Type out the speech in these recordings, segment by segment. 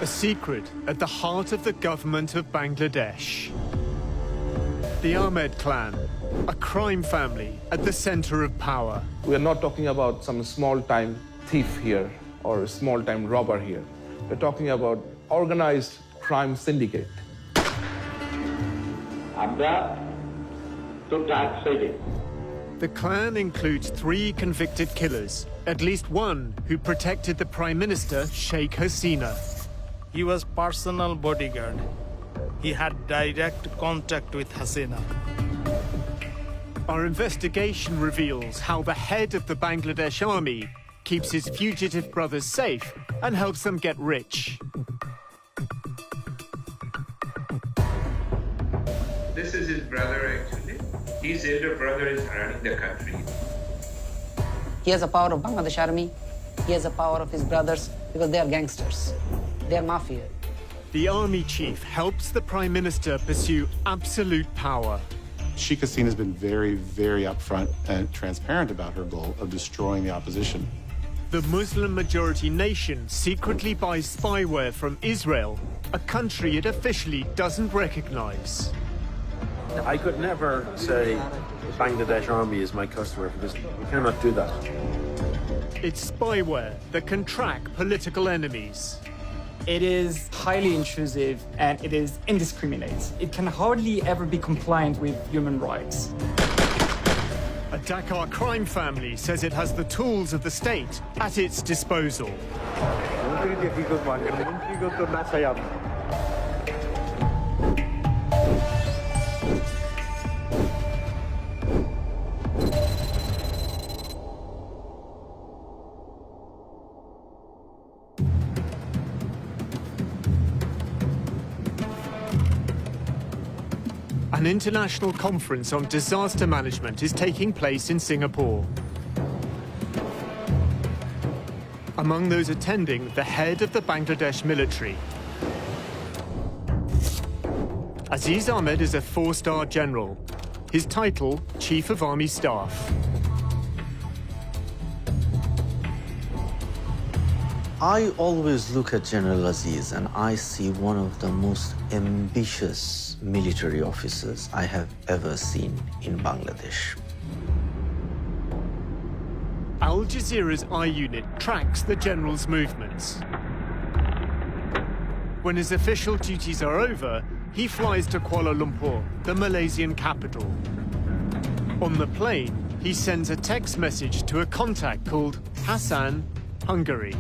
A secret at the heart of the government of Bangladesh. The Ahmed clan, a crime family at the center of power. We are not talking about some small-time thief here or a small-time robber here. We're talking about organized crime syndicate. The clan includes 3 convicted killers, at least one who protected the Prime Minister Sheikh Hasina. He was personal bodyguard. He had direct contact with Hasina. Our investigation reveals how the head of the Bangladesh army keeps his fugitive brothers safe and helps them get rich. This is his brother, actually. His elder brother is running the country. He has the power of Bangladesh army. He has the power of his brothers because they are gangsters. They are mafia. The army chief helps the Prime Minister pursue absolute power. Sheikh Hasina has been very, very upfront and transparent about her goal of destroying the opposition. The Muslim-majority nation secretly buys spyware from Israel, a country it officially doesn't recognize. I could never say the Bangladesh army is my customer because we cannot do that. It's spyware that can track political enemies. It is highly intrusive and it is indiscriminate. It can hardly ever be compliant with human rights. A Dhaka crime family says it has the tools of the state at its disposal. An international conference on disaster management is taking place in Singapore. Among those attending, the head of the Bangladesh military. Aziz Ahmed is a 4-star general. His title, Chief of Army Staff. I always look at General Aziz and I see one of the most ambitious military officers I have ever seen in Bangladesh. Al Jazeera's I-Unit tracks the general's movements. When his official duties are over, he flies to Kuala Lumpur, the Malaysian capital. On the plane, he sends a text message to a contact called Hassan, Hungary.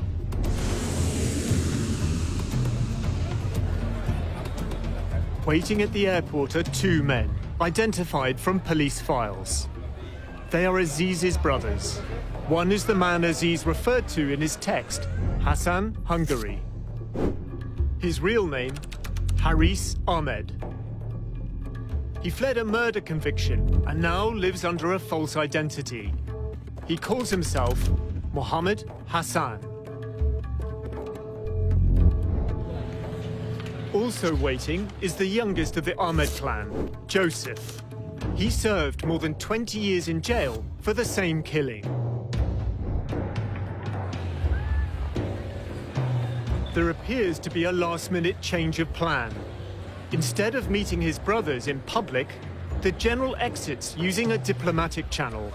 Waiting at the airport are 2 men, identified from police files. They are Aziz's brothers. One is the man Aziz referred to in his text, Hassan, Hungary. His real name, Haris Ahmed. He fled a murder conviction and now lives under a false identity. He calls himself Mohammed Hassan. Also waiting is the youngest of the Ahmed clan, Joseph. He served more than 20 years in jail for the same killing. There appears to be a last-minute change of plan. Instead of meeting his brothers in public, the general exits using a diplomatic channel.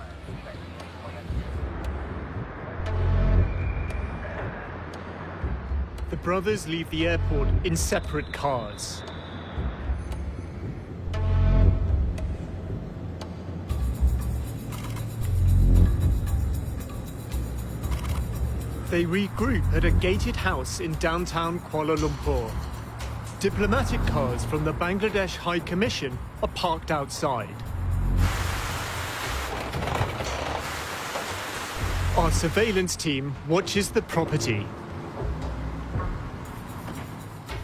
The brothers leave the airport in separate cars. They regroup at a gated house in downtown Kuala Lumpur. Diplomatic cars from the Bangladesh High Commission are parked outside. Our surveillance team watches the property.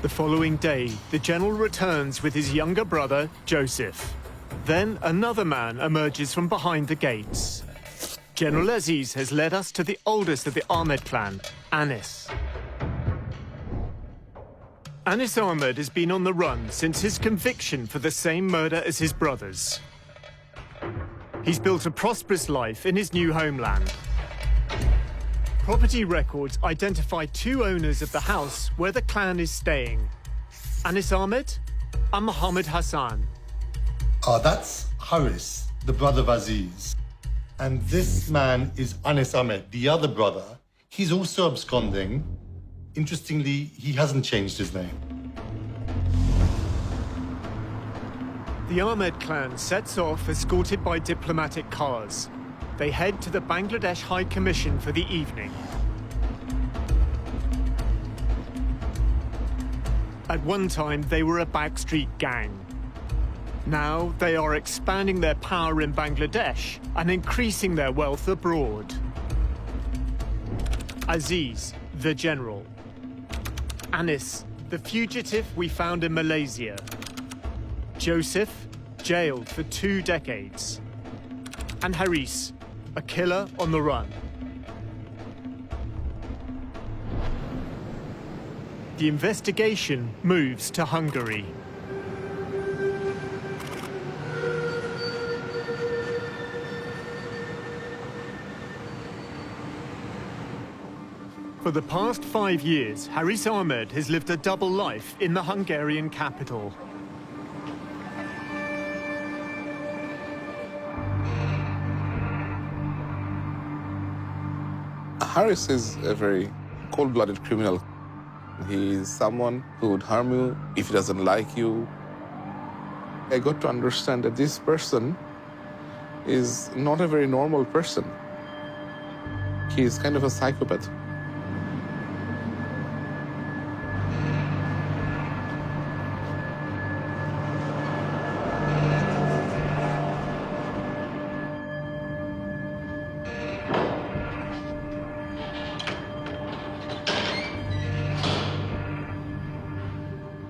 The following day, the general returns with his younger brother, Joseph. Then another man emerges from behind the gates. General Aziz has led us to the oldest of the Ahmed clan, Anis. Anis Ahmed has been on the run since his conviction for the same murder as his brothers. He's built a prosperous life in his new homeland. Property records identify two owners of the house where the clan is staying, Anis Ahmed and Mohammed Hassan. That's Haris, the brother of Aziz. And this man is Anis Ahmed, the other brother. He's also absconding. Interestingly, he hasn't changed his name. The Ahmed clan sets off escorted by diplomatic cars. They head to the Bangladesh High Commission for the evening. At one time, they were a backstreet gang. Now, they are expanding their power in Bangladesh and increasing their wealth abroad. Aziz, the general. Anis, the fugitive we found in Malaysia. Joseph, jailed for 2 decades. And Haris, a killer on the run. The investigation moves to Hungary. For the past 5 years, Haris Ahmed has lived a double life in the Hungarian capital. Haris is a very cold-blooded criminal. He is someone who would harm you if he doesn't like you. I got to understand that this person is not a very normal person. He is kind of a psychopath.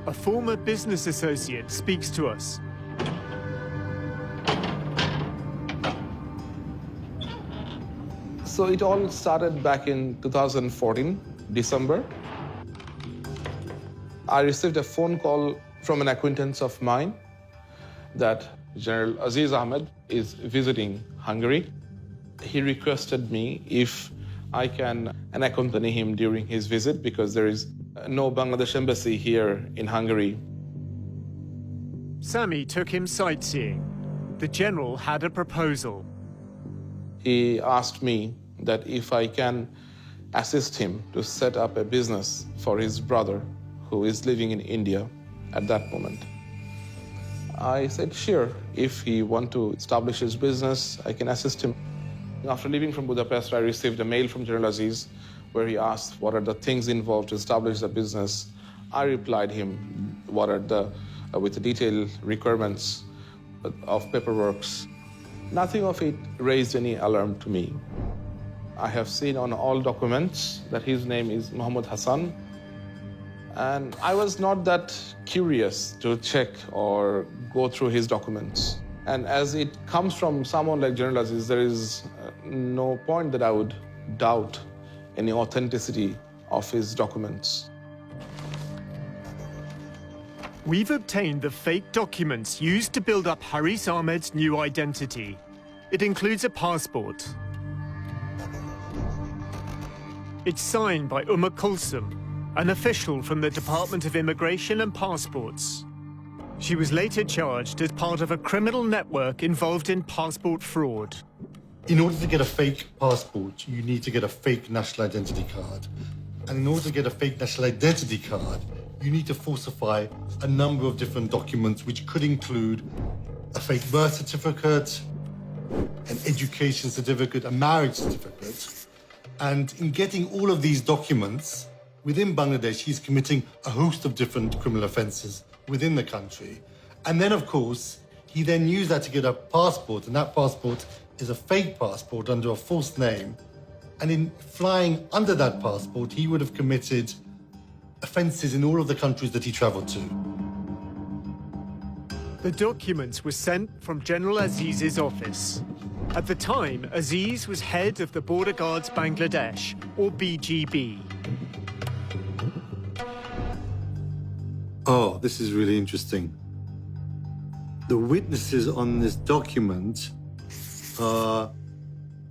A former business associate speaks to us. So it all started back in 2014, December. I received a phone call from an acquaintance of mine that General Aziz Ahmed is visiting Hungary. He requested me if I can accompany him during his visit because there is no Bangladesh embassy here in Hungary. Sami took him sightseeing. The general had a proposal. He asked me that if I can assist him to set up a business for his brother who is living in India at that moment. I said, sure, if he wants to establish his business, I can assist him. After leaving from Budapest, I received a mail from General Aziz where he asked what are the things involved to establish the business. I replied him what are with the detailed requirements of paperwork. Nothing of it raised any alarm to me. I have seen on all documents that his name is Mohammed Hassan, and I was not that curious to check or go through his documents. And as it comes from someone like General Aziz, there is no point that I would doubt any authenticity of his documents. We've obtained the fake documents used to build up Haris Ahmed's new identity. It includes a passport. It's signed by Kulsum, an official from the Department of Immigration and Passports. She was later charged as part of a criminal network involved in passport fraud. In order to get a fake passport, you need to get a fake national identity card. And in order to get a fake national identity card, you need to falsify a number of different documents, which could include a fake birth certificate, an education certificate, a marriage certificate. And in getting all of these documents, within Bangladesh, he's committing a host of different criminal offenses within the country. And then, of course, he then used that to get a passport, and that passport is a fake passport under a false name. And in flying under that passport, he would have committed offenses in all of the countries that he traveled to. The documents were sent from General Aziz's office. At the time, Aziz was head of the Border Guards Bangladesh, or BGB. Oh, this is really interesting. The witnesses on this document are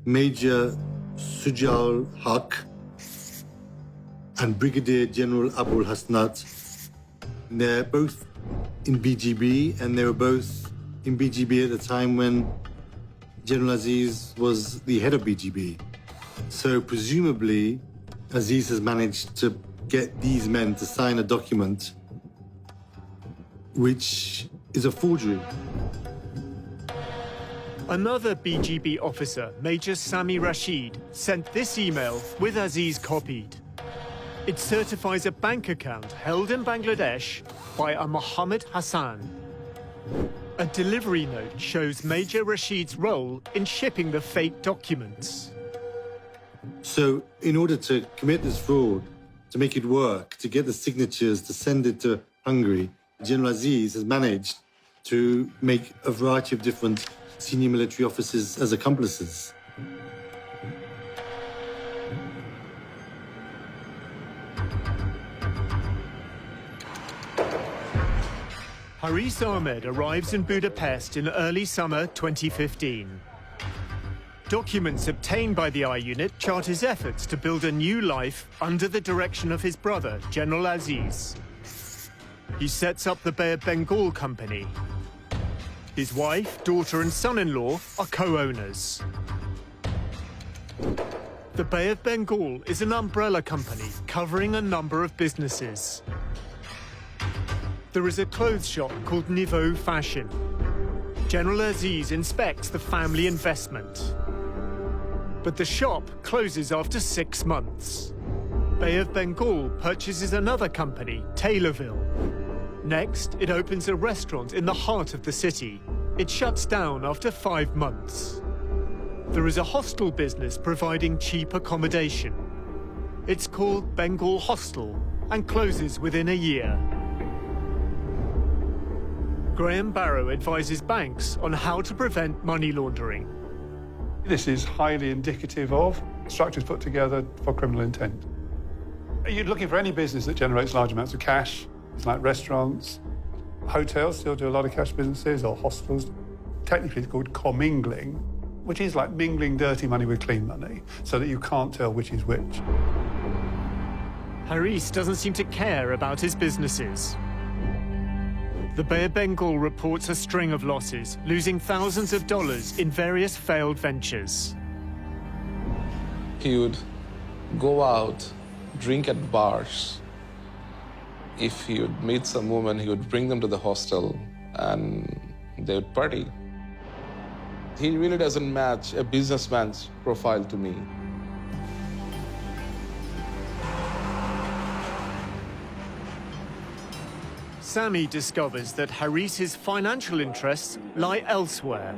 Major Sujaul Haq and Brigadier General Abul Hasnat. They're both in BGB, and they were both in BGB at the time when General Aziz was the head of BGB. So presumably, Aziz has managed to get these men to sign a document which is a forgery. Another BGB officer, Major Sami Rashid, sent this email with Aziz copied. It certifies a bank account held in Bangladesh by a Mohammed Hassan. A delivery note shows Major Rashid's role in shipping the fake documents. So in order to commit this fraud, to make it work, to get the signatures, to send it to Hungary, General Aziz has managed to make a variety of different senior military officers as accomplices. Haris Ahmed arrives in Budapest in early summer 2015. Documents obtained by the I unit chart his efforts to build a new life under the direction of his brother, General Aziz. He sets up the Bay of Bengal company. His wife, daughter and son-in-law are co-owners. The Bay of Bengal is an umbrella company covering a number of businesses. There is a clothes shop called Niveau Fashion. General Aziz inspects the family investment. But the shop closes after 6 months. Bay of Bengal purchases another company, Taylorville. Next, it opens a restaurant in the heart of the city. It shuts down after 5 months. There is a hostel business providing cheap accommodation. It's called Bengal Hostel and closes within a year. Graham Barrow advises banks on how to prevent money laundering. This is highly indicative of structures put together for criminal intent. You're looking for any business that generates large amounts of cash. It's like restaurants, hotels still do a lot of cash businesses, or hostels. Technically, it's called commingling, which is like mingling dirty money with clean money, so that you can't tell which is which. Haris doesn't seem to care about his businesses. The Bay of Bengal reports a string of losses, losing thousands of dollars in various failed ventures. He would go out, drink at bars. If he would meet some woman, he would bring them to the hostel and they would party. He really doesn't match a businessman's profile to me. Sami discovers that Haris's financial interests lie elsewhere.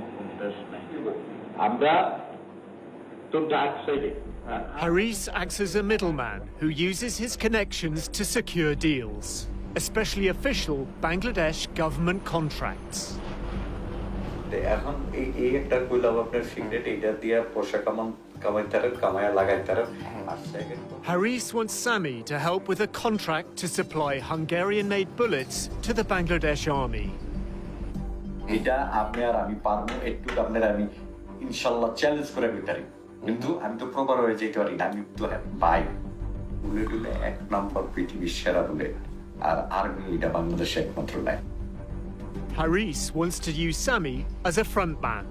Haris acts as a middleman who uses his connections to secure deals, especially official Bangladesh government contracts. Haris wants Sami to help with a contract to supply Hungarian-made bullets to the Bangladesh army. Haris wants to use Sami as a frontman.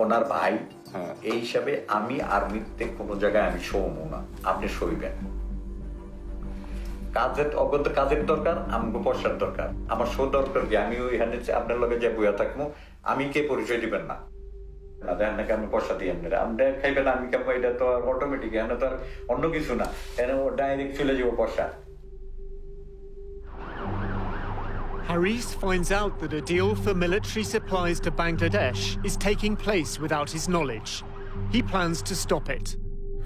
ওনার ভাই এই হিসাবে আমি আর্মিতে কোনো জায়গায় আমি শোবো না, আপনি শোইবেন। কাজের অগত কাজের দরকার, আমাকে পয়সার দরকার। আমার শো দরকার কি আমি ওইখানে আপনার লগে যে বইয়া থাকবো, আমি কে পরিচয় দিবেন না। না দেখেন নাকি আমি পয়সা দিই আপনারা, আমরা খাইবেন আমি খাবো, এটা তো আর অটোমেটিক, এখানে তো আর অন্য কিছু না, এখানে ডাইরেক্ট চলে যাবো পয়সা। Haris finds out that a deal for military supplies to Bangladesh is taking place without his knowledge. He plans to stop it.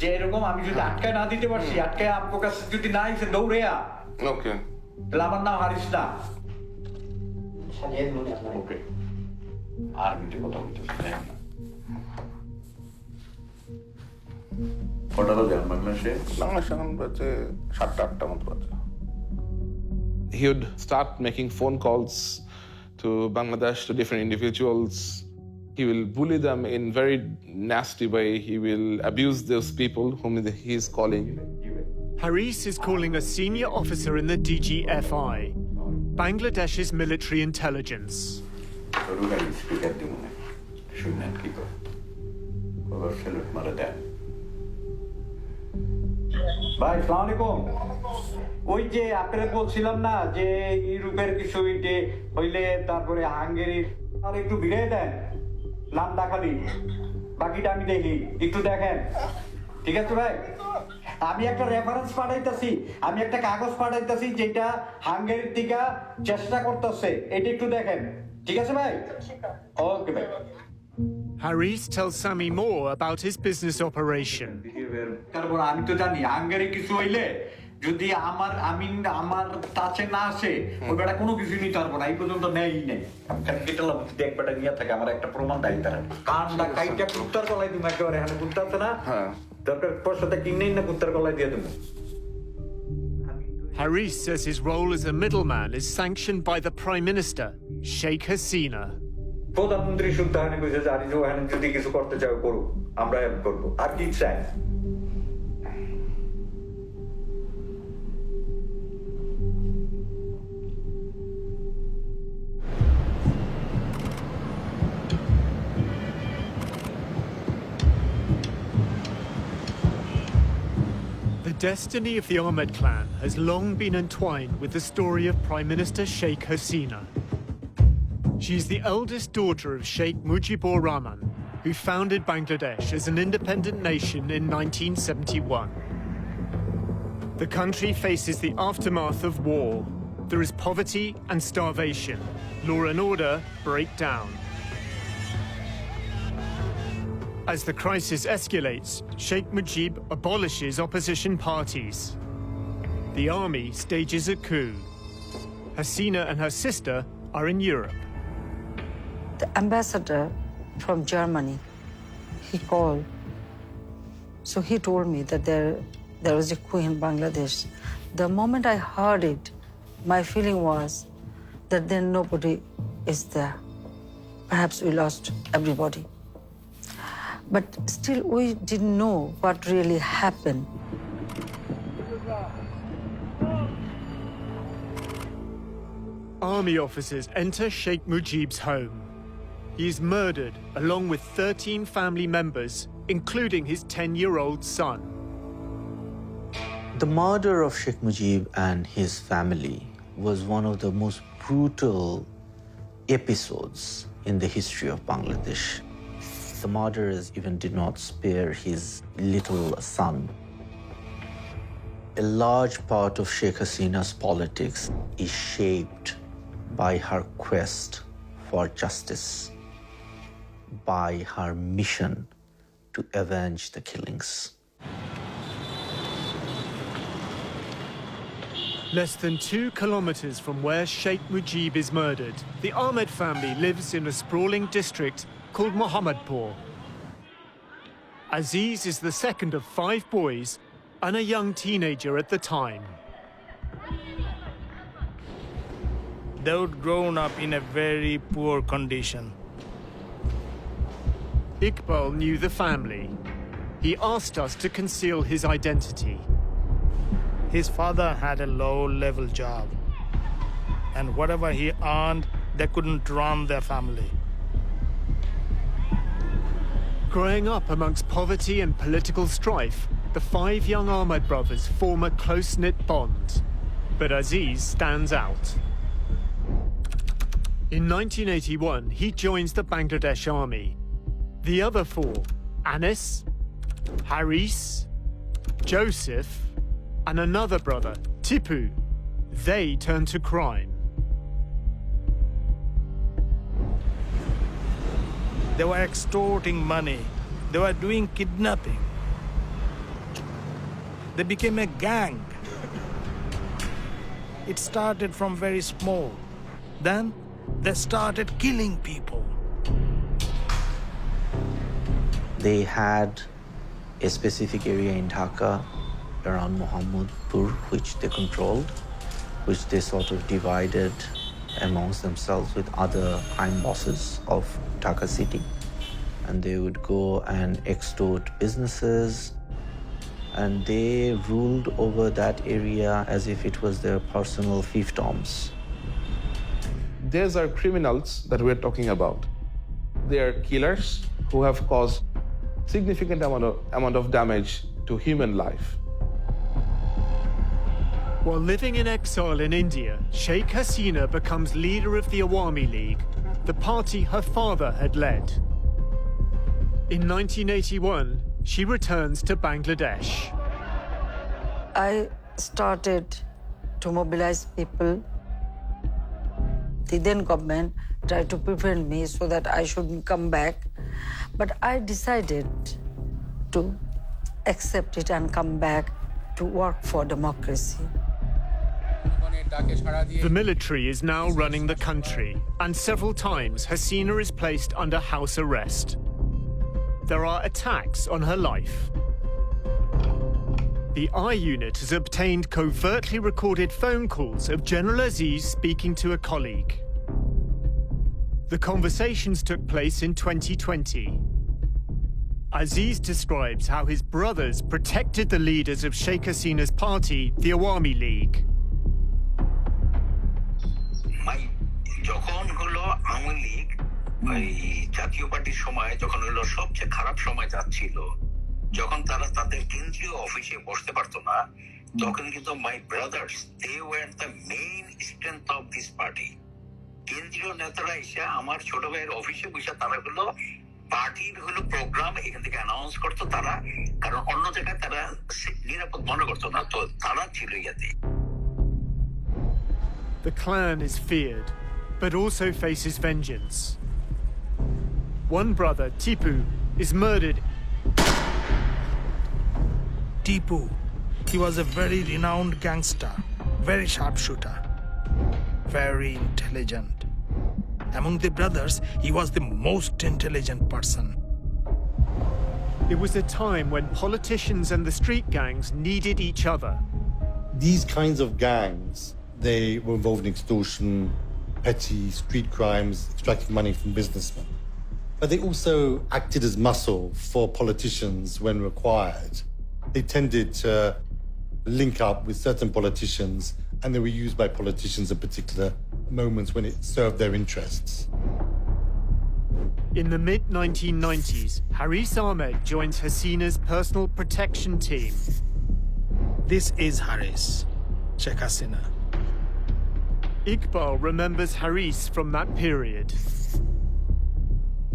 যে এরকম আমি যদি আটকায় না দিতে পারছি, আটকায় আপনার কাছে যদি না এসে দৌড়ে ওকে, তাহলে আমার নাম হারিস না। ওকে, আর মিটে কথা বলতে কটা বাজে বাংলাদেশে? বাংলাদেশে এখন বাজে 7টা-8টা মতো বাজে। He would start making phone calls to Bangladesh, to different individuals. He will bully them in very nasty way. He will abuse those people whom he is calling. Haris is calling a senior officer in the DGFI, Bangladesh's military intelligence. ভাই আসসালামু আলাইকুম ওই যে আপনারা বলছিলাম না যে ইউরোপের কিছু ইটে হইলে তারপরে হাঙ্গেরির আর একটু ভিড়ে দেন নামটা খালি বাকিটা আমি দেখি একটু দেখেন ঠিক আছে ভাই আমি একটা রেফারেন্স পাঠাইতাছি আমি একটা কাগজ পাঠাইতাছি যেটা হাঙ্গেরির থেকে চেষ্টা করতেছে এটা একটু দেখেন ঠিক আছে ভাই ওকে ভাই Haris tells Sami more about his business operation. তারপর আমি তো জানি হাঙ্গেরি কিছু হইলে যদি আমার কাছে না আসে ওই বেটা কোনো কিছু নিতে পারবো না এই পর্যন্ত নেই নেই কেটালাম দেখ বেটা নিয়ে থাকে আমার একটা প্রমাণ দেয় তারা কানটা কাইটা কুত্তার গলায় তুমি একেবারে এখানে কুত্তা আছে না দরকার পয়সাটা কিনেই না কুত্তার গলায় দিয়ে দেবো Haris says his role as a middleman is sanctioned by the Prime Minister, Sheikh Hasina. প্রধানমন্ত্রী শুদ্ধ হানি কইছে জানি যে ওখানে যদি কিছু করতে চাও করো আমরা হেল্প করবো আর কি চাই The destiny of the Ahmed clan has long been entwined with the story of Prime Minister Sheikh Hasina. She is the eldest daughter of Sheikh Mujibur Rahman, who founded Bangladesh as an independent nation in 1971. The country faces the aftermath of war. There is poverty and starvation. Law and order break down. As the crisis escalates, Sheikh Mujib abolishes opposition parties. The army stages a coup. Hasina and her sister are in Europe. The ambassador from Germany, he called. So he told me that there was a coup in Bangladesh. The moment I heard it, my feeling was that then nobody is there. Perhaps we lost everybody. But still, we didn't know what really happened. Army officers enter Sheikh Mujib's home. He is murdered along with 13 family members, including his 10-year-old son. The murder of Sheikh Mujib and his family was one of the most brutal episodes in the history of Bangladesh. The murderers even did not spare his little son. A large part of Sheikh Hasina's politics is shaped by her quest for justice, by her mission to avenge the killings. Less than 2 kilometers from where Sheikh Mujib is murdered, the Ahmed family lives in a sprawling district called Mohammadpur. Aziz is the second of 5 boys and a young teenager at the time. They would grown up in a very poor condition. Iqbal knew the family. He asked us to conceal his identity. His father had a low-level job, and whatever he earned, they couldn't run their family. Growing up amongst poverty and political strife, the 5 young Ahmed brothers form a close-knit bond. But Aziz stands out. In 1981, he joins the Bangladesh army. The other 4, Anis, Haris, Joseph, and another brother, Tipu, they turn to crime. They were extorting money. They were doing kidnapping. They became a gang. It started from very small. Then they started killing people. They had a specific area in Dhaka around Mohammadpur, which they controlled, which they sort of divided amongst themselves with other crime bosses of Dhaka city, and they would go and extort businesses, and they ruled over that area as if it was their personal fiefdoms. These are criminals that we're talking about. They are killers who have caused significant amount of damage to human life. While living in exile in India, Sheikh Hasina becomes leader of the Awami League, the party her father had led. In 1981, she returns to Bangladesh. I started to mobilize people. The then government tried to prevent me so that I shouldn't come back. But I decided to accept it and come back to work for democracy. The military is now running the country, and several times Hasina is placed under house arrest. There are attacks on her life. The I Unit has obtained covertly recorded phone calls of General Aziz speaking to a colleague. The conversations took place in 2020. Aziz describes how his brothers protected the leaders of Sheikh Hasina's party, the Awami League. যখন হলো আওয়ামী লীগ ওই জাতীয় পার্টির সময় যখন হলো সবচেয়ে খারাপ সময় যাচ্ছিল, যখন তারা তাদের কেন্দ্রীয় অফিসে বসতে পারতো না, তখন কিন্তু my brothers they were the main strength of this party. কেন্দ্রীয় নেতারা এসে আমার ছোট ভাইয়ের অফিসে বসে তারা হলো পার্টির হলো প্রোগ্রাম এখান থেকে অ্যানাউন্স করতো তারা, কারণ অন্য জায়গায় তারা নিরাপদ মনে করতো না, তো তারা ছিল ইয়াতে। The clan is feared, but also faces vengeance. One brother, Tipu, is murdered. Tipu, he was a very renowned gangster, very sharpshooter, very intelligent. Among the brothers, he was the most intelligent person. It was a time when politicians and the street gangs needed each other. These kinds of gangs, they were involved in extortion, petty street crimes, extracting money from businessmen. But they also acted as muscle for politicians when required. They tended to link up with certain politicians, and they were used by politicians at particular moments when it served their interests. In the mid-1990s, Haris Ahmed joins Hasina's personal protection team. This is Haris, Sheikh Hasina. Iqbal remembers Haris from that period.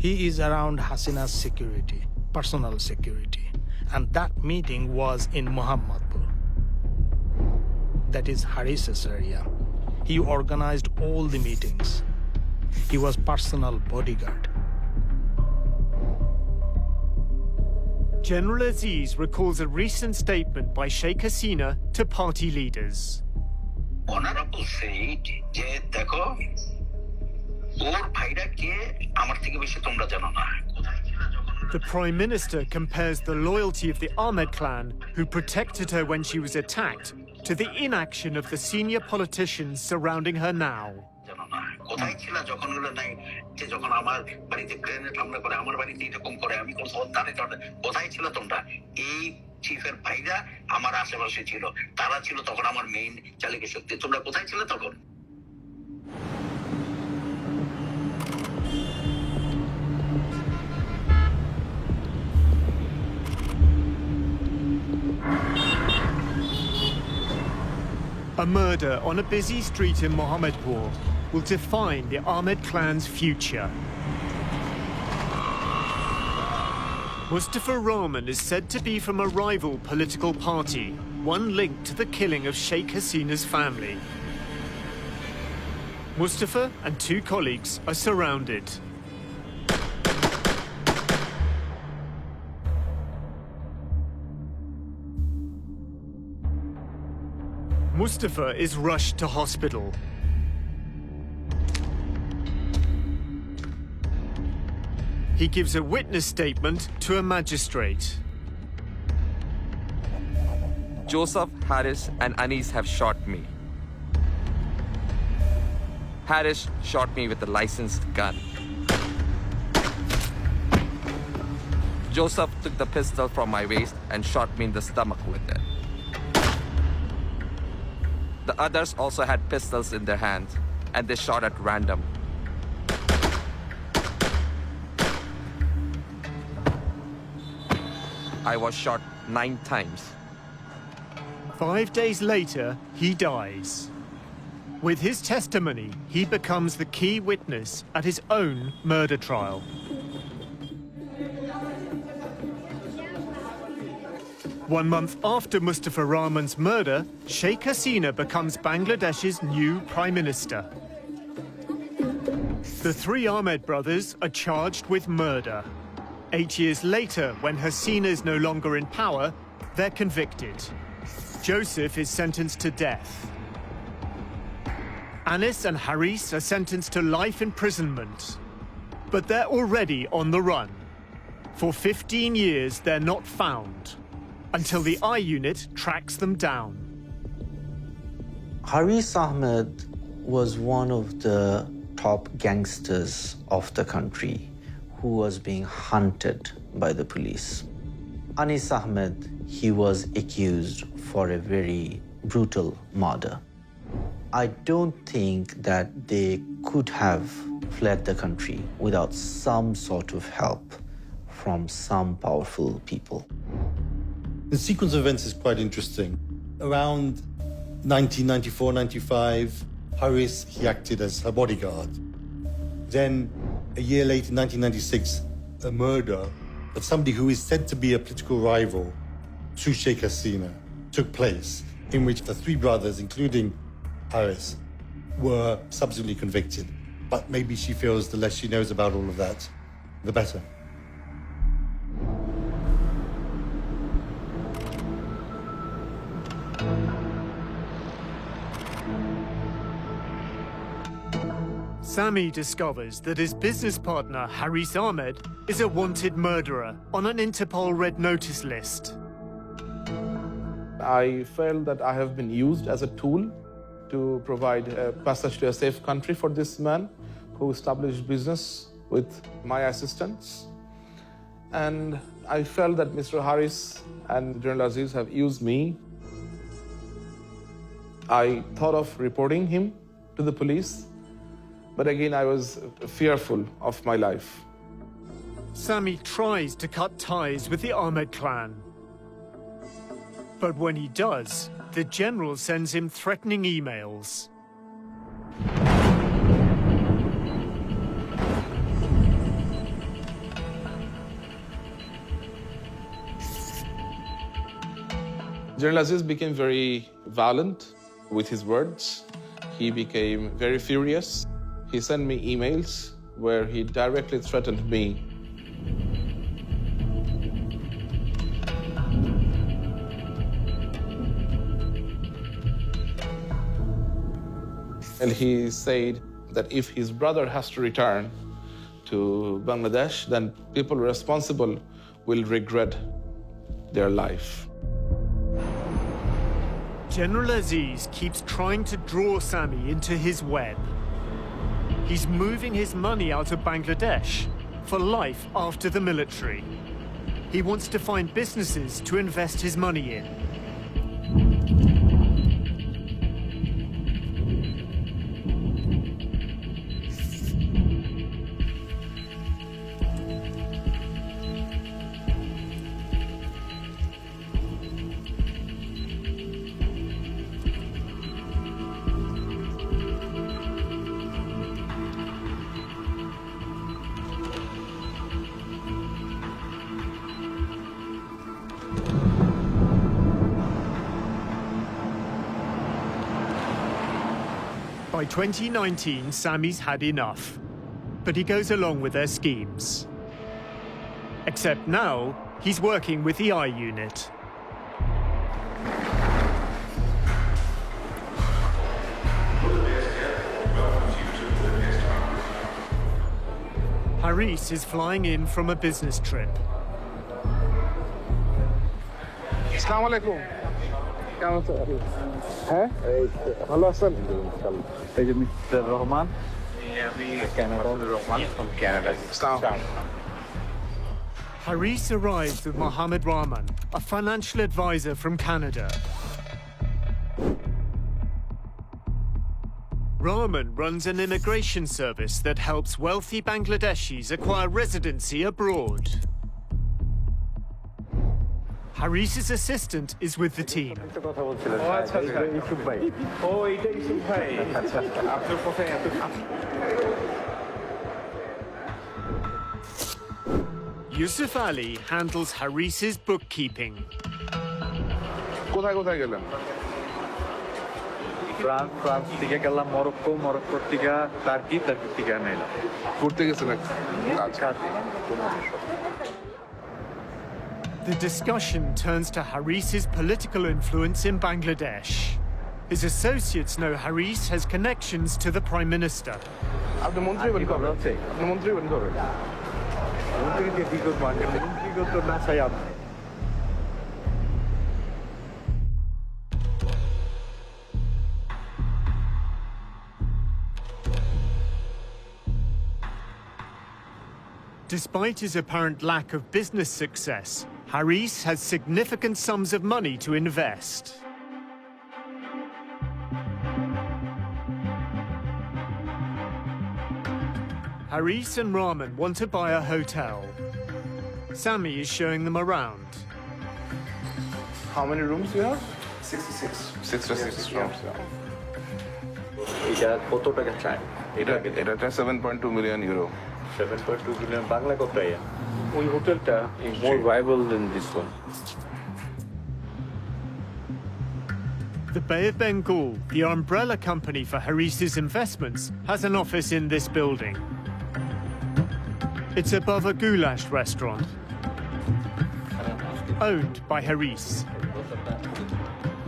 He is around Hasina's security, personal security. And that meeting was in Muhammadpur. That is Haris's area. He organized all the meetings. He was personal bodyguard. General Aziz recalls a recent statement by Sheikh Hasina to party leaders. Honorable said, যে দেখো ওর ভাইরা কে আমার থেকে বেশি তোমরা জানো না। The Prime Minister compares the loyalty of the Ahmed clan, who protected her when she was attacked, to the inaction of the senior politicians surrounding her now. কোথায় ছিল যখন হলো নাই যে যখন আমার বাড়িতে গ্রেনেড হামলা করে, আমার বাড়িতে এরকম করে, আমি কোন কোথায় ছিল তোমরা? এই চিফের ভাইরা আমার আশেপাশে ছিল, তারা ছিল তখন আমার মেইন চালিকা শক্তি। তোমরা কোথায় ছিল তখন? A murder on a busy street in Mohammedpur will define the Ahmed clan's future. Mustafa Rahman is said to be from a rival political party, one linked to the killing of Sheikh Hasina's family. Mustafa and two colleagues are surrounded. Mustafa is rushed to hospital. He gives a witness statement to a magistrate. Joseph, Haris, and Anis have shot me. Haris shot me with a licensed gun. Joseph took the pistol from my waist and shot me in the stomach with it. The others also had pistols in their hands, and they shot at random. I was shot 9 times. 5 days later, he dies. With his testimony, he becomes the key witness at his own murder trial. One month after Mustafa Rahman's murder, Sheikh Hasina becomes Bangladesh's new prime minister. The 3 Ahmed brothers are charged with murder. 8 years later, when Hasina is no longer in power, they're convicted. Joseph is sentenced to death. Anis and Haris are sentenced to life imprisonment. But they're already on the run. For 15 years, they're not found, until the I unit tracks them down. Haris Ahmed was one of the top gangsters of the country who was being hunted by the police. Anis Ahmed, he was accused for a very brutal murder. I don't think that they could have fled the country without some sort of help from some powerful people. The sequence of events is quite interesting. Around 1994-95, Haris, he acted as her bodyguard. Then, a year later, 1996, a murder of somebody who is said to be a political rival to Sheikh Hasina took place, in which the 3 brothers, including Haris, were subsequently convicted. But maybe she feels the less she knows about all of that, the better. Sami discovers that his business partner, Haris Ahmed, is a wanted murderer on an Interpol Red Notice list. I felt that I have been used as a tool to provide a passage to a safe country for this man who established business with my assistance. And I felt that Mr. Haris and General Aziz have used me. I thought of reporting him to the police, but again, I was fearful of my life. Sami tries to cut ties with the Ahmed clan. But when he does, the general sends him threatening emails. General Aziz became very violent with his words. He became very furious. He sent me emails where he directly threatened me. And he said that if his brother has to return to Bangladesh, then people responsible will regret their life. General Aziz keeps trying to draw Sami into his web. He's moving his money out of Bangladesh for life after the military. He wants to find businesses to invest his money in. By 2019, Sami's had enough, but he goes along with their schemes. Except now, he's working with the I unit. Haris is flying in from a business trip. Assalamu alaikum. হ্যাঁ ভালো আছেন এই যে mister Rahman আমি Canada Rahman from Canada Haris arrives with Mohammed Rahman, a financial advisor from Canada. Rahman runs an immigration service that helps wealthy Bangladeshis acquire residency abroad. Haris's assistant is with the team. Yusuf Ali handles Haris's bookkeeping. France থেকে গেলাম মরক্কোর থেকে turkey থেকে নাইলাম ঘুরতে গেছিলেন The discussion turns to Haris's political influence in Bangladesh. His associates know Haris has connections to the Prime Minister. আপনি মন্ত্রী বলি কবে আপনি মন্ত্রী বলি কবে মন্ত্রীকে কি করবো মন্ত্রী করতে না চাই আপনি Despite his apparent lack of business success, Haris has significant sums of money to invest. Haris and Rahman want to buy a hotel. Sami is showing them around. How many rooms you have? 66 66 rooms. এটা কত টাকা চাই এটা 7.2 million euro. 7.2 billion Bangla কত টাকা ওই হোটেলটা more viable than this one. The Bay of Bengal, the umbrella company for Haris's investments, has an office in this building. It's above a goulash restaurant, owned by Haris.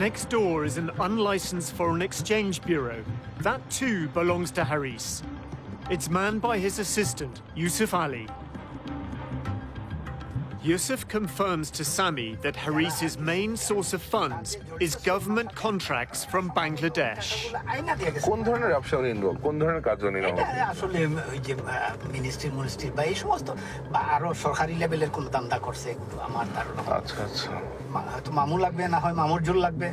Next door is an unlicensed foreign exchange bureau. That too belongs to Haris. It's manned by his assistant, Yusuf Ali. Yusuf confirms to Sami that Haris's main source of funds is government contracts from Bangladesh. কোন ধরনের ব্যবসা উনি involve কোন ধরনের কাজ উনি আসলে ওই যে মিনিস্ট্রি বা এই সমস্ত বা আরো সরকারি লেভেলের কোন দান্দা করছে একটু আমার ধারণা আচ্ছা আচ্ছা হয়তো মামু লাগবে না হয় মামুর জুল লাগবে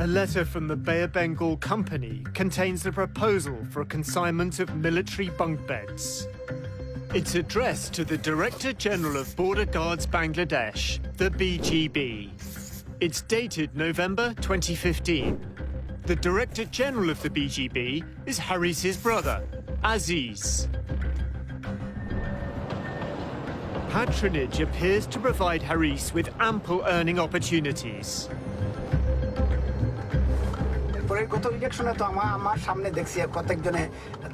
A letter from the Bay of Bengal company contains the proposal for a consignment of military bunk beds. It's addressed to the Director General of Border Guards Bangladesh, the BGB. It's dated November 2015. The Director General of the BGB is Haris's brother, Aziz. Patronage appears to provide Haris with ample earning opportunities. গত ইলেকশনে তো আমার সামনে দেখছি কতজনে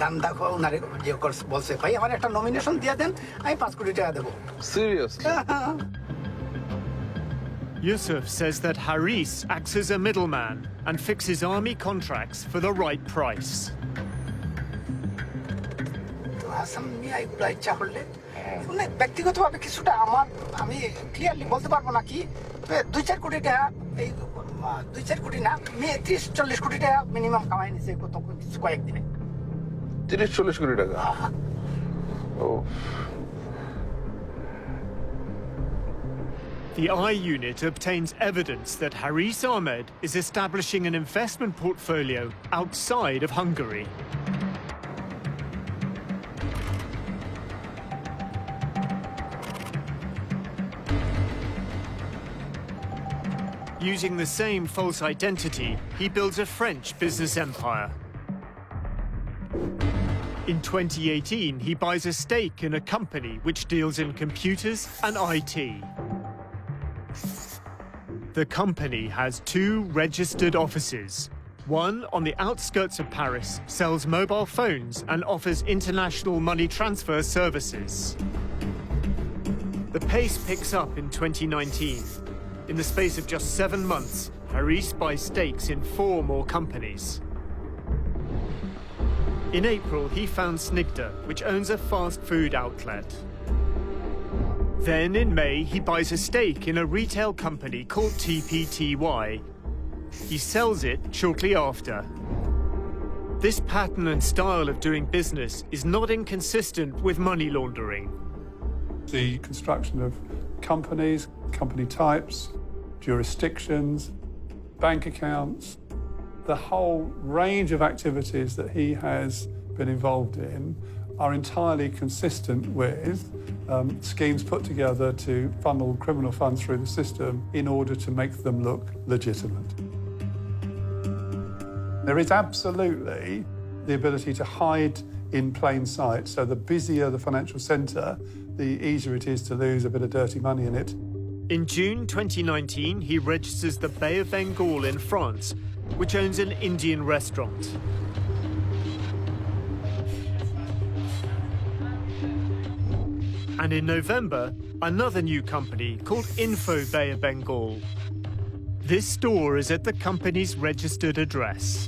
দান্দা ওনারে যে বলছে ভাই আমার একটা নমিনেশন দিয়ে দেন আমি 5 কোটি টাকা দেব Seriously? Yusuf says that Haris acts as a middleman and fixes army contracts for the right price. তো হাসান মিয়া এগুলো ইচ্ছা করলে মানে ব্যক্তিগতভাবে কিছুটা আমি ক্লিয়ারলি বলতে পারবো না কি 2-4 কোটি টাকা এই 2-4 কোটি না 30-40 কোটি টাকা মিনিমাম কামাই নিছে কয়েকদিনে 30-40 কোটি টাকা Oh. The I unit obtains evidence that Haris Ahmed is establishing an investment portfolio outside of Hungary. Using the same false identity, he builds a French business empire. In 2018, he buys a stake in a company which deals in computers and IT. The company has 2 registered offices. One on the outskirts of Paris sells mobile phones and offers international money transfer services. The pace picks up in 2019. In the space of just 7 months, Haris buys stakes in 4 more companies. In April, he found Snigda, which owns a fast food outlet. Then in May, he buys a stake in a retail company called TPTY. He sells it shortly after. This pattern and style of doing business is not inconsistent with money laundering. The construction of companies, company types, jurisdictions, bank accounts, the whole range of activities that he has been involved in are entirely consistent with schemes put together to funnel criminal funds through the system in order to make them look legitimate. There is absolutely the ability to hide in plain sight, so the busier the financial centre, the easier it is to lose a bit of dirty money in it. In June 2019, he registers the Bay of Bengal in France, which owns an Indian restaurant. And in November, another new company called Info Bay of Bengal. This store is at the company's registered address.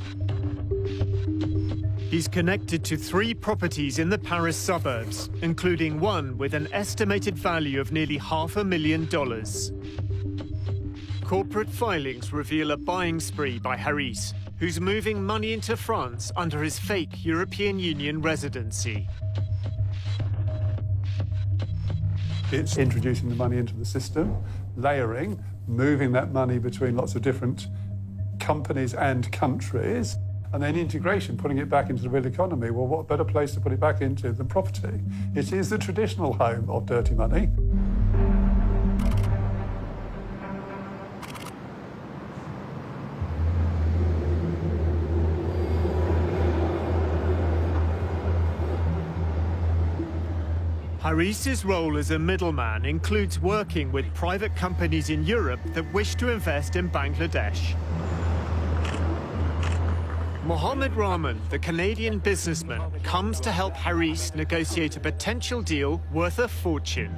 He's connected to 3 properties in the Paris suburbs, including one with an estimated value of nearly $500,000. Corporate filings reveal a buying spree by Haris, who's moving money into France under his fake European Union residency. It's introducing the money into the system, layering, moving that money between lots of different companies and countries, and then integration, putting it back into the real economy. Well, what better place to put it back into than property? It is the traditional home of dirty money. Haris's role as a middleman includes working with private companies in Europe that wish to invest in Bangladesh. Mohammed Rahman, the Canadian businessman, comes to help Haris negotiate a potential deal worth a fortune.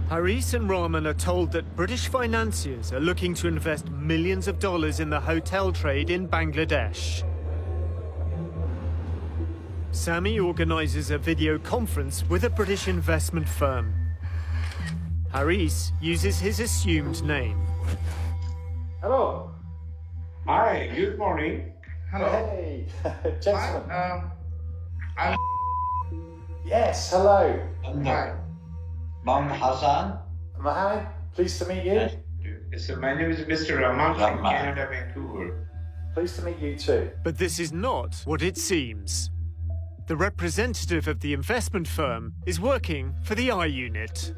Haris and Rahman are told that British financiers are looking to invest millions of dollars in the hotel trade in Bangladesh. Sami organizes a video conference with a British investment firm. Haris uses his assumed name. Hello. Hi, good morning. Hello. Hey, gentlemen. I'm Yes, hello. Hi. Mohammed Hassan. Mohammed, pleased to meet you. Yes, so my name is Mr. Rahman from Canada, Vancouver. Pleased to meet you too. But this is not what it seems. The representative of the investment firm is working for the I Unit.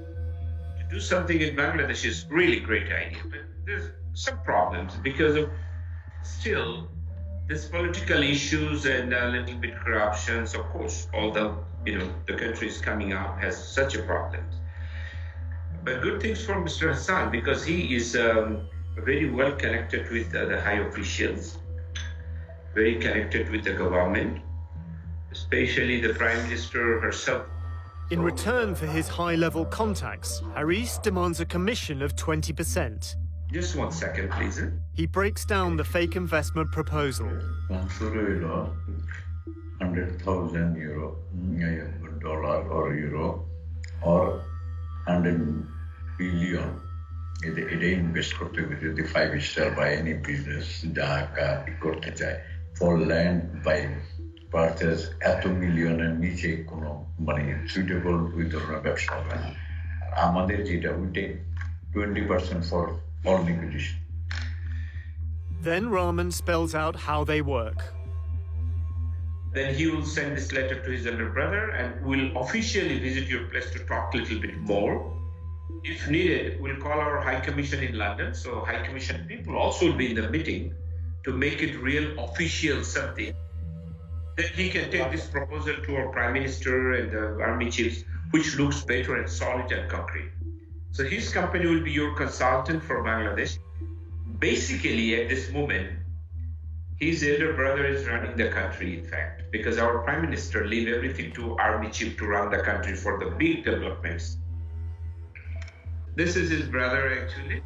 To do something in Bangladesh is really great idea, but there's some problems because of still there's political issues and a little bit corruptions. Of course, although the country is coming up has such a problem. But good things for Mr. Hassan because he is very well connected with the high officials, very connected with the government, especially the Prime Minister herself. In return for his high-level contacts, Haris demands a commission of 20%. Just 1 second, please. He breaks down the fake investment proposal. 100,000 euro, dollar or euro, or 100 billion. It invest করতে হবে যদি 5-star by any business Dhaka করতে চায় for land by purchase এত মিলিয়নের নিচে কোনো suitable ওই ধরনের ব্যবসা হবে না আমাদের যেটা we take 20% for all negotiation. Then Rahman spells out how they work. Then he will send this letter to his elder brother and will officially visit your place to talk a little bit more. If needed, we'll call our High Commission in London. So High Commission people also will be in the meeting to make it real official something. Then he can take this proposal to our Prime Minister and the army chiefs, which looks better and solid and concrete. So his company will be your consultant for Bangladesh. Basically, at this moment, his elder brother is running the country, in fact, because our Prime Minister leave everything to army chief to run the country for the big developments. This is his brother, actually.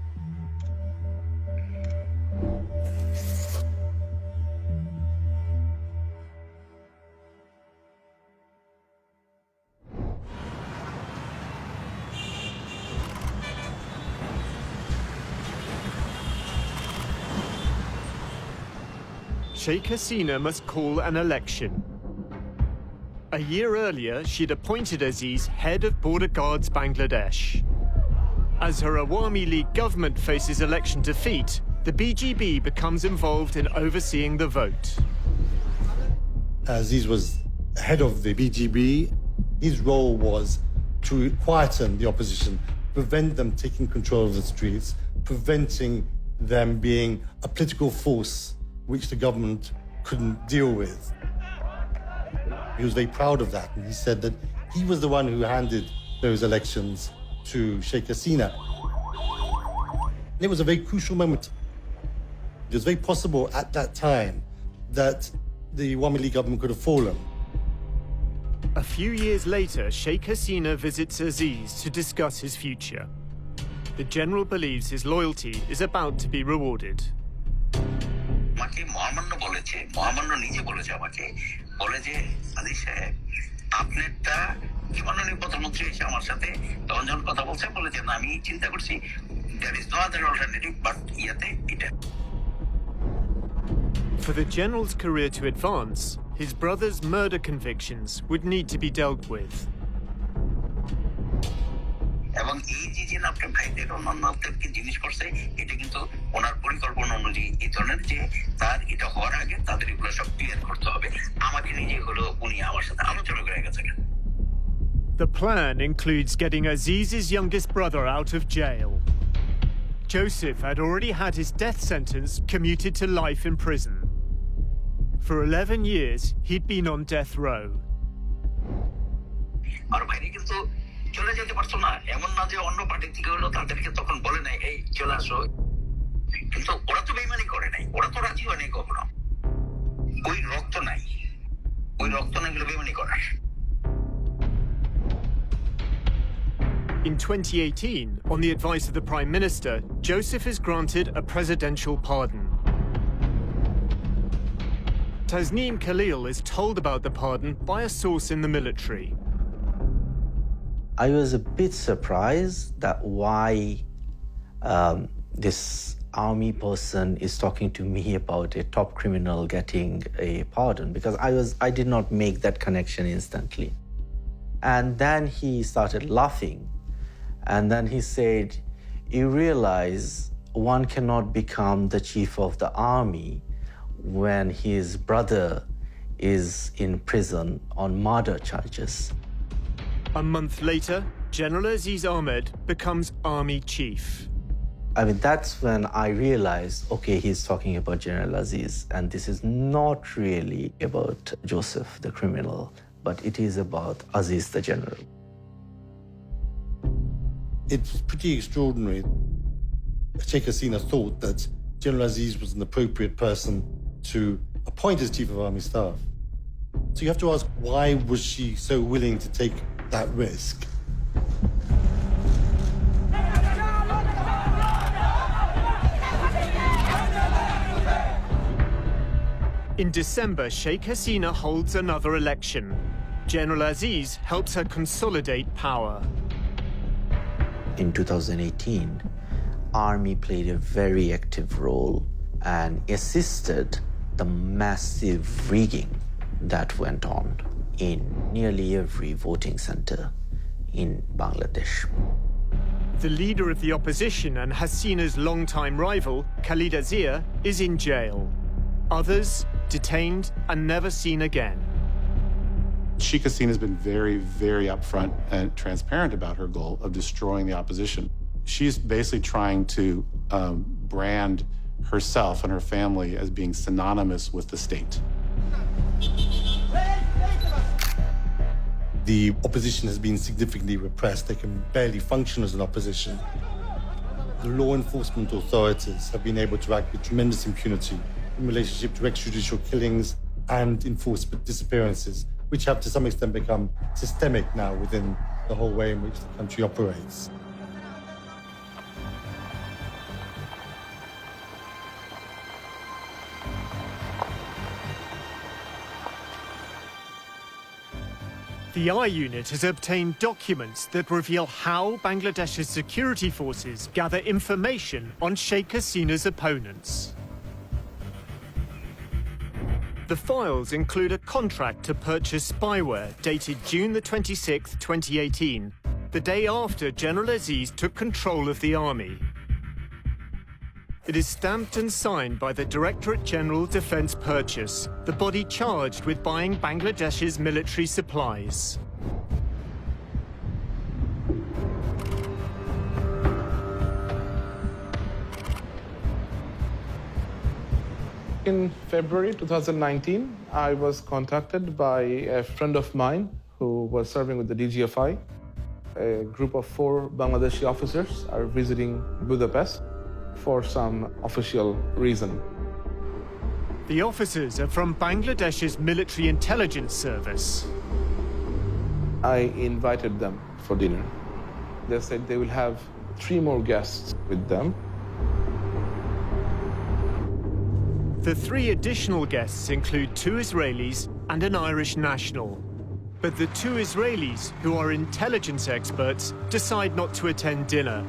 Sheikh Hasina must call an election. A year earlier, she'd appointed Aziz head of Border Guards Bangladesh. As her Awami League government faces election defeat, the BGB becomes involved in overseeing the vote. Aziz was head of the BGB. His role was to quieten the opposition, prevent them taking control of the streets, preventing them being a political force which the government couldn't deal with. He was very proud of that, and he said that he was the one who handed those elections to Sheikh Hasina. And it was a very crucial moment. It was very possible at that time that the Awami League government could have fallen. A few years later, Sheikh Hasina visits Aziz to discuss his future. The general believes his loyalty is about to be rewarded. আমাকে মহামান্য বলেছে, মহামান্য নিজে বলেছে আমাকে, বলে যে আলী সাহেব আপনারটা কি মাননীয় প্রধানমন্ত্রী এসে আমার সাথে তখন যখন কথা বলছে বলেছেন আমি চিন্তা করছি there is no other alternative but ইয়াতে এটা. For the general's career to advance, his brother's murder convictions would need to be dealt with. এবং এই যে আপনার ভাইদের অন্যান্য জিনিস করছে এটা কিন্তু ওনার পরিকল্পনা অনুযায়ী এই ধরনের যে তার এটা হওয়ার আগে তাদের এগুলো সব ক্লিয়ার করতে হবে আমাকে নিজে হলো উনি আমার সাথে আলোচনা করে গেছেন. The plan includes getting Aziz's youngest brother out of jail. Joseph had already had his death sentence commuted to life in prison. For 11 years, he'd been on death row. আর বাইরে কিন্তু চলে যেতে পারতো না, এমন না যে অন্য পার্টি থেকে হলো তাদেরকে তখন বলে নাই এই চলে আসো, কিন্তু ওরা তো বেইমানি করে নাই, ওরা তো রাজি হয় নাই কখনো. ওই রক্ত নাই গুলো বেইমানি করে. In 2018, on the advice of the Prime Minister, Joseph is granted a presidential pardon. Tasneem Khalil is told about the pardon by a source in the military. I was a bit surprised that why this army person is talking to me about a top criminal getting a pardon, because I did not make that connection instantly. And then he started laughing. And then he said, you realize one cannot become the chief of the army when his brother is in prison on murder charges. A month later, General Aziz Ahmed becomes army chief. I mean, that's when I realized, okay, he's talking about General Aziz, and this is not really about Joseph, the criminal, but it is about Aziz, the general. It's pretty extraordinary. Sheikh Hasina thought that General Aziz was an appropriate person to appoint as Chief of Army Staff. So you have to ask, why was she so willing to take that risk? In December, Sheikh Hasina holds another election. General Aziz helps her consolidate power. In 2018, Army played a very active role and assisted the massive rigging that went on in nearly every voting center in Bangladesh. The leader of the opposition and Hasina's longtime rival, Khalida Zia, is in jail. Others detained and never seen again. Sheikh Hasina has been very, very upfront and transparent about her goal of destroying the opposition. She's basically trying to brand herself and her family as being synonymous with the state. The opposition has been significantly repressed. They can barely function as an opposition. The law enforcement authorities have been able to act with tremendous impunity in relationship to extrajudicial killings and enforced disappearances, which have to some extent become systemic now within the whole way in which the country operates. The I Unit has obtained documents that reveal how Bangladesh's security forces gather information on Sheikh Hasina's opponents. The files include a contract to purchase spyware dated June the 26th, 2018, the day after General Aziz took control of the army. It is stamped and signed by the Directorate General Defence Purchase, the body charged with buying Bangladesh's military supplies. In February 2019, I was contacted by a friend of mine who was serving with the DGFI. A group of 4 Bangladeshi officers are visiting Budapest for some official reason. The officers are from Bangladesh's military intelligence service. I invited them for dinner. They said they will have 3 more guests with them. The 3 additional guests include 2 Israelis and an Irish national. But the 2 Israelis, who are intelligence experts, decide not to attend dinner.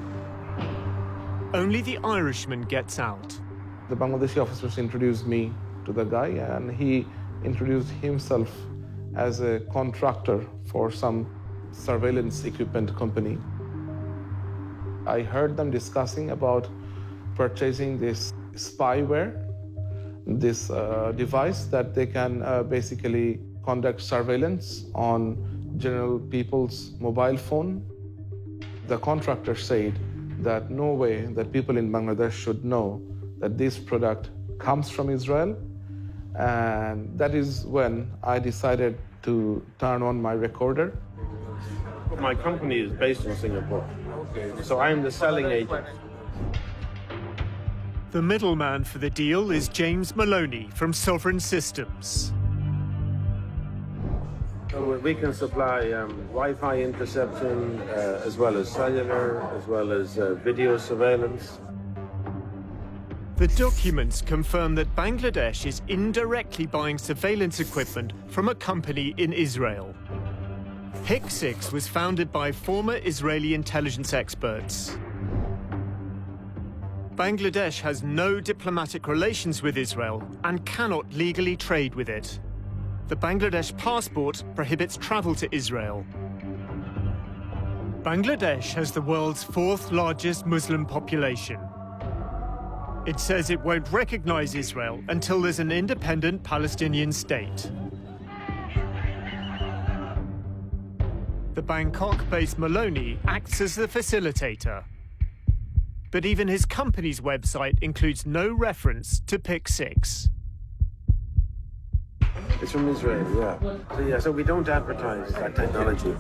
Only the Irishman gets out. The Bangladeshi officers introduced me to the guy, and he introduced himself as a contractor for some surveillance equipment company. I heard them discussing about purchasing this spyware, this device that they can basically conduct surveillance on general people's mobile phone. The contractor said that no way that people in Bangladesh should know that this product comes from Israel. And that is when I decided to turn on my recorder. My company is based in Singapore, so I am the selling agent. The middleman for the deal is James Maloney from Sovereign Systems. So we can supply Wi-Fi interception, as well as cellular, as well as video surveillance. The documents confirm that Bangladesh is indirectly buying surveillance equipment from a company in Israel. PIC6 was founded by former Israeli intelligence experts. Bangladesh has no diplomatic relations with Israel and cannot legally trade with it. The Bangladesh passport prohibits travel to Israel. Bangladesh has the world's 4th largest Muslim population. It says it won't recognize Israel until there's an independent Palestinian state. The Bangkok-based Maloney acts as the facilitator. But even his company's website includes no reference to PIC6. It's from Israel, yeah. So we don't advertise that technology.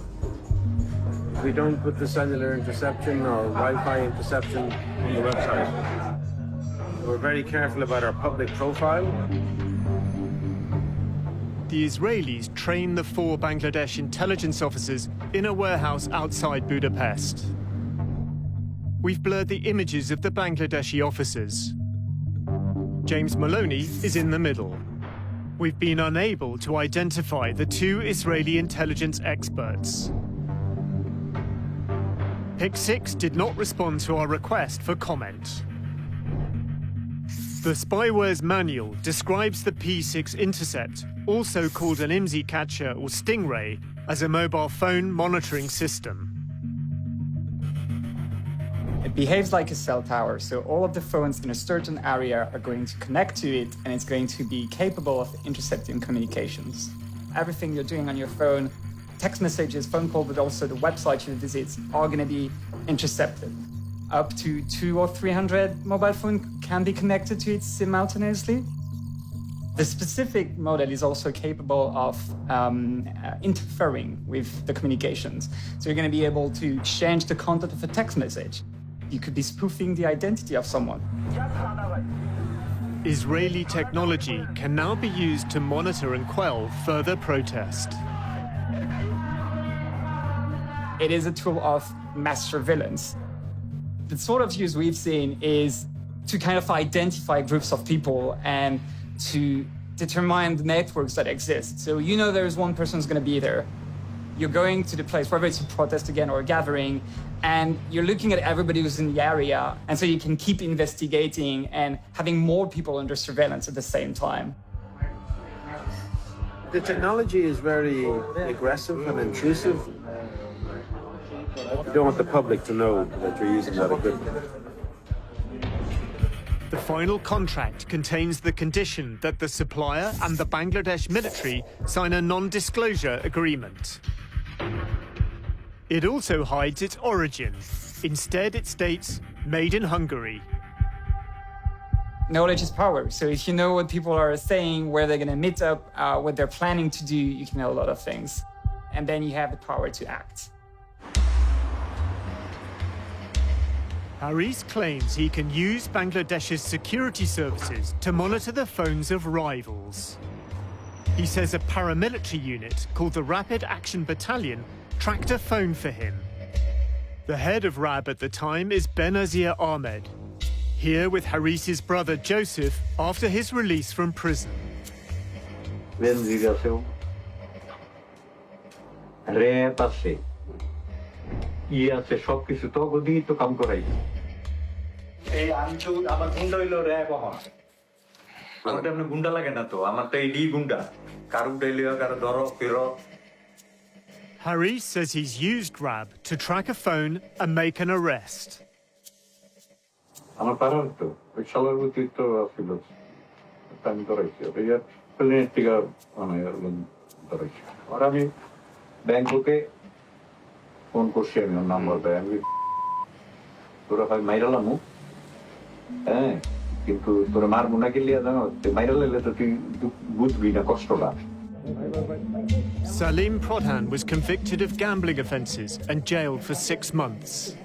We don't put the cellular interception or Wi-Fi interception on the website. We're very careful about our public profile. The Israelis train the 4 Bangladesh intelligence officers in a warehouse outside Budapest. We've blurred the images of the Bangladeshi officers. James Maloney is in the middle. We've been unable to identify the 2 Israeli intelligence experts. PIC6 did not respond to our request for comment. The spyware's manual describes the P6 intercept, also called an IMSI catcher or stingray, as a mobile phone monitoring system. It behaves like a cell tower, so all of the phones in a certain area are going to connect to it, and it's going to be capable of intercepting communications. Everything you're doing on your phone, text messages, phone call, but also the website you visit are going to be intercepted. Up to 200 or 300 mobile phones can be connected to it simultaneously. The specific model is also capable of interfering with the communications. So you're going to be able to change the content of a text message. You could be spoofing the identity of someone. Israeli technology can now be used to monitor and quell further protest. It is a tool of mass surveillance. The sort of use we've seen is to kind of identify groups of people and to determine the networks that exist. So you know there's one person who's going to be there. You're going to the place, whether it's a protest again or a gathering, and you're looking at everybody who's in the area, and so you can keep investigating and having more people under surveillance at the same time. The technology is very aggressive and intrusive. You don't want the public to know that you're using that equipment. The final contract contains the condition that the supplier and the Bangladesh military sign a non-disclosure agreement. It also hides its origin. Instead, it states, made in Hungary. Knowledge is power. So if you know what people are saying, where they're going to meet up, what they're planning to do, you can know a lot of things. And then you have the power to act. Haris claims he can use Bangladesh's security services to monitor the phones of rivals. He says a paramilitary unit called the Rapid Action Battalion tracked a phone for him. The head of RAB at the time is Benazir Ahmed, here with Haris's brother Joseph after his release from prison. Haris says he's used RAB to track a phone and make an arrest. Salim Prodhan was convicted of gambling offences and jailed for 6 months.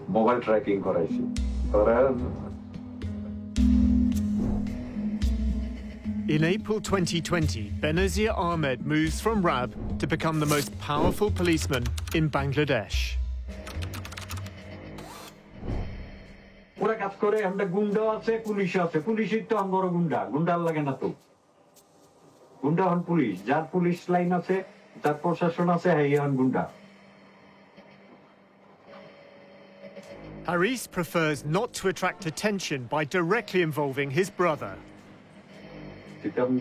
Mobile tracking করাইছি In April 2020, Benazir Ahmed moves from RAB to become the most powerful policeman in Bangladesh. ওরা কাজ করে আমরা গুন্ডা আছে police আছে পুলিশই তো আমগর গুন্ডা গুন্ডার লাগে না তো গুন্ডা হন পুলিশ যার পুলিশ লাইন আছে যার প্রশাসন আছে হেই হন গুন্ডা Haris prefers not to attract attention by directly involving his brother.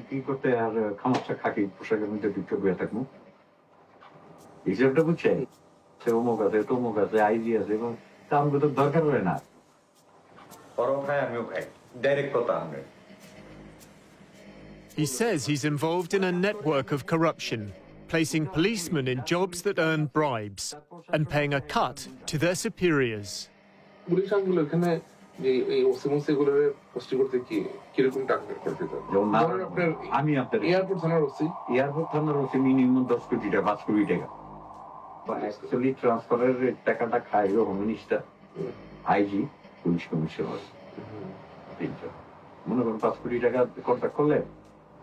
কি করতে আর খামোশা খাকি পোশাকের মধ্যে ঢুকে বসে থাকবো হিসাবটা বুঝছেন সে অমুক আছে তমুক আছে আইজি আছে এবং তা আমাকে তো দরকার হয় না He says he's involved in a network of corruption, placing policemen in jobs that earn bribes and paying a cut to their superiors. আমি আপনার এয়ারপোর্ট থানার ওসি মিনিমাম 10 কোটি টাকা 5 কোটি টাকা অ্যাকচুয়ালি ট্রান্সফারের টাকাটা খায় home minister IG police commissioner তিনটা মনে করেন 5 কোটি টাকা কন্ট্রাক্ট করলে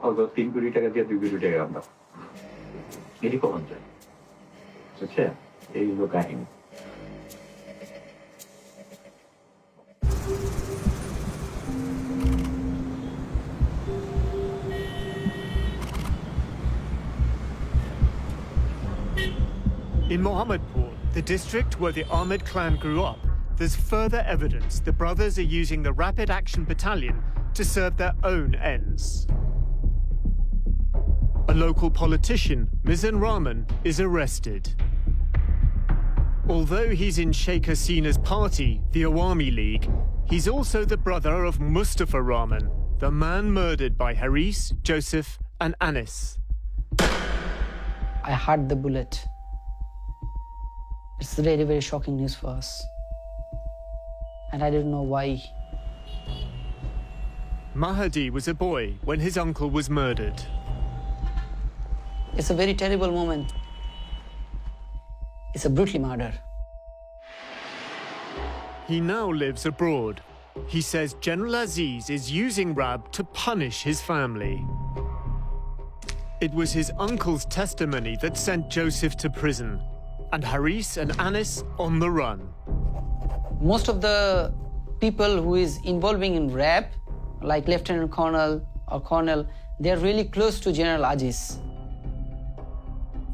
হয়তো 3 কোটি টাকা দিয়ে 2 কোটি টাকা আমরা এটি কখন যায় বুঝছেন এই হলো কাহিনী In Mohammadpur, the district where the Ahmed clan grew up, there's further evidence the brothers are using the Rapid Action Battalion to serve their own ends. A local politician, Mizan Rahman, is arrested. Although he's in Sheikh Hasina's party, the Awami League, he's also the brother of Mustafa Rahman, the man murdered by Haris, Joseph, and Anis. I heard the bullet. It's really very shocking news for us. And I didn't know why. Mahdi was a boy when his uncle was murdered. It's a very terrible moment. It's a brutal murder. He now lives abroad. He says General Aziz is using RAB to punish his family. It was his uncle's testimony that sent Joseph to prison, and Haris and Anis on the run. Most of the people who is involving in RAB, like Lieutenant Colonel or Colonel, they're really close to General Aziz.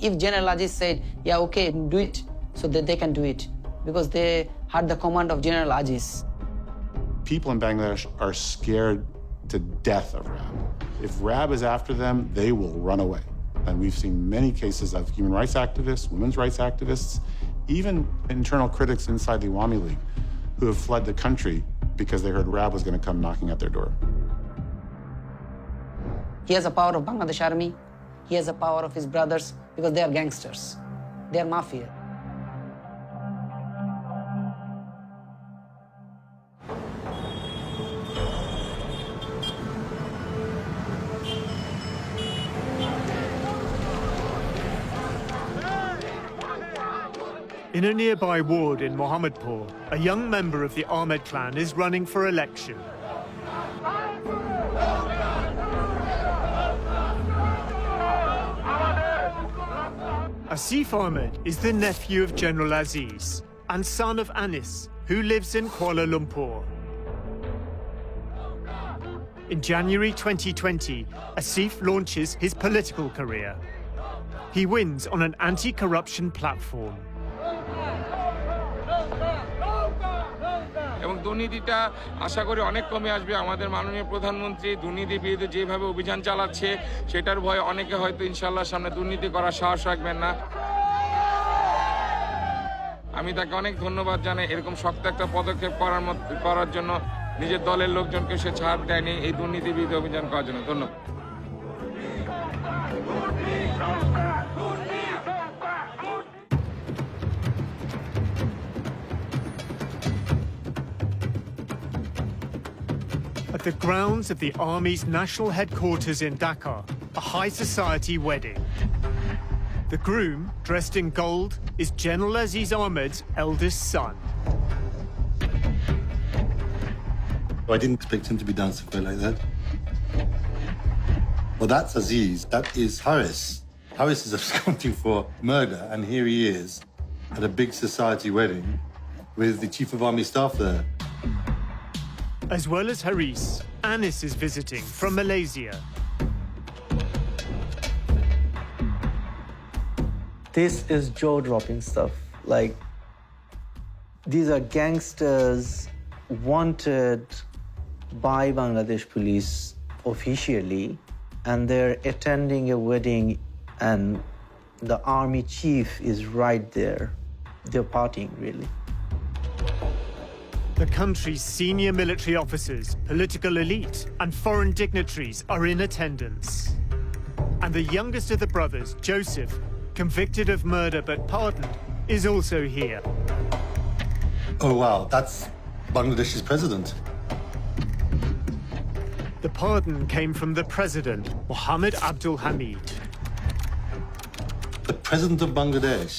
If General Aziz said, yeah, okay, do it, so that they can do it, because they had the command of General Aziz. people in Bangladesh are scared to death of RAB. If RAB is after them, they will run away. And we've seen many cases of human rights activists, women's rights activists, even internal critics inside the Awami League who have fled the country because they heard RAB was going to come knocking at their door. He has the power of Bangladesh Army. He has the power of his brothers because they are gangsters. They are mafia. In a nearby ward in Mohammadpur, a young member of the Ahmed clan is running for election. Asif Ahmed is the nephew of General Aziz and son of Anis, who lives in Kuala Lumpur. In January 2020, Asif launches his political career. He wins on an anti-corruption platform. এবং দুর্নীতিটা আশা করি অনেক কমে আসবে। আমাদের মাননীয় প্রধানমন্ত্রী দুর্নীতি বিরুদ্ধে যেভাবে অভিযান চালাচ্ছে সেটার ভয়ে অনেকে হয়তো ইনশাআল্লাহ সামনে দুর্নীতি করার সাহস রাখবেন না। আমি তাকে অনেক ধন্যবাদ জানাই এরকম শক্ত একটা পদক্ষেপ করার জন্য। নিজের দলের লোকজনকে সে ছাড় দেয়নি এই দুর্নীতি বিরুদ্ধে অভিযান করার জন্য। ধন্যবাদ। At the grounds of the Army's national headquarters in Dhaka, a high society wedding. The groom, dressed in gold, is General Aziz Ahmed's eldest son. I didn't expect him to be dancing quite like that. Well, that's Aziz. That is Harris. Harris is absconding for murder, and here he is at a big society wedding with the Chief of Army Staff there. As well as Haris, Anis is visiting from Malaysia. This is jaw-dropping stuff. Like, these are gangsters wanted by Bangladesh police officially, and they're attending a wedding and the army chief is right there. They're partying, really. The country's senior military officers, political elite, and foreign dignitaries are in attendance. And the youngest of the brothers, Joseph, convicted of murder but pardoned, is also here. Oh, wow, that's Bangladesh's president. The pardon came from the president, Mohammed Abdul Hamid. The president of Bangladesh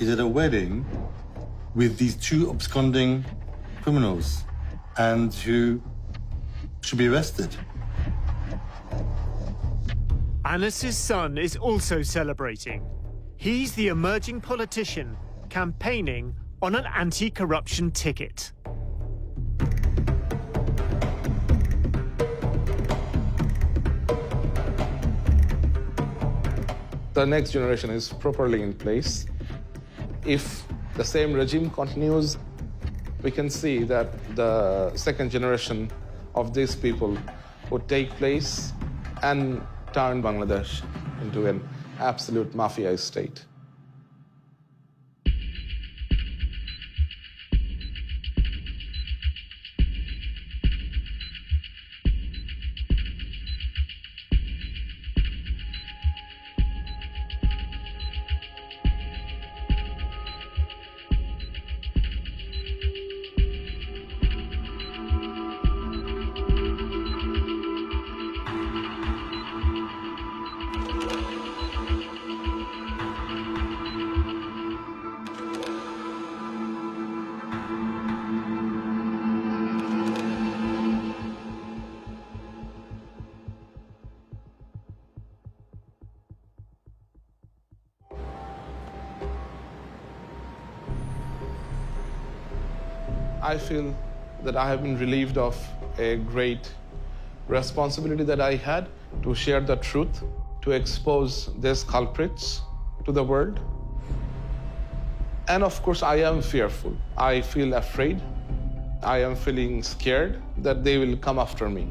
is at a wedding with these two absconding criminals and who should be arrested. Anis's son is also celebrating. He's the emerging politician campaigning on an anti-corruption ticket. The next generation is properly in place. If the same regime continues, we can see that the second generation of these people would take place and turn Bangladesh into an absolute mafia state. I feel that I have been relieved of a great responsibility that I had to share the truth, to expose these culprits to the world. And of course, I am fearful. I feel afraid. I am feeling scared that they will come after me.